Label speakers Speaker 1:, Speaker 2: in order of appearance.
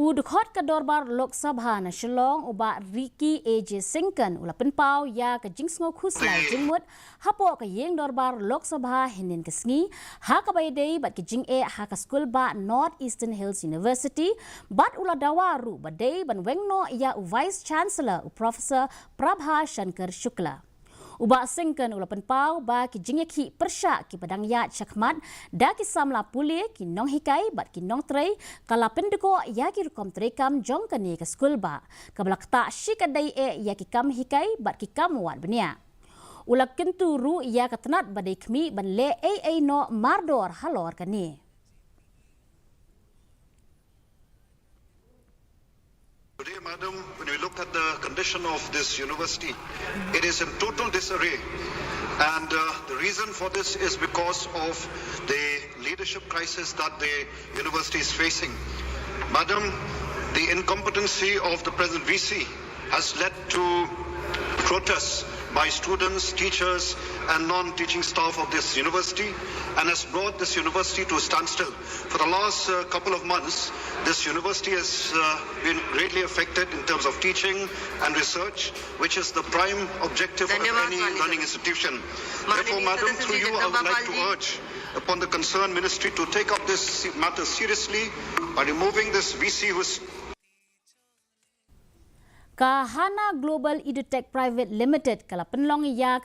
Speaker 1: Udkhot ke dorbar Lok Sabha na Shillong uba Riki AJ Singkan ula penpau ya ke jingsngo khuslai jingmut hapo ke yeng dorbar Lok Sabha hinin kesngi ha ka baydei bat ke jing ha ka Skulbah North Eastern Hills University bat ula dawaru badei ban Weng no ya Vice Chancellor Professor Prabha Shankar Shukla. Uba Singkan ula penpau ba ki jingeki persyak ki padang ya chakmat da ki samla puli ki nong hikai bat ki nong trei kala pendeko ya ki rukom trekam jong kani ke Skulbah kabla kta shikadai ya ki kam hikai bat ki kam wat benia ula Kyntu ru ya katnat badai kmi ban le no mardor halor kani.
Speaker 2: Today, Madam, when we look at the condition of this university, it is in total disarray. And the reason for this is because of the leadership crisis that the university is facing. Madam, the incompetency of the present VC has led to protests by students, teachers and non-teaching staff of this university and has brought this university to a standstill. For the last couple of months, this university has been greatly affected in terms of teaching and research, which is the prime objective of any learning institution. Therefore, Madam, through you, I would like to urge upon the concerned ministry to take up this matter seriously by removing this VC who is
Speaker 1: KHASI Global EduTech Private Limited kala penlong ya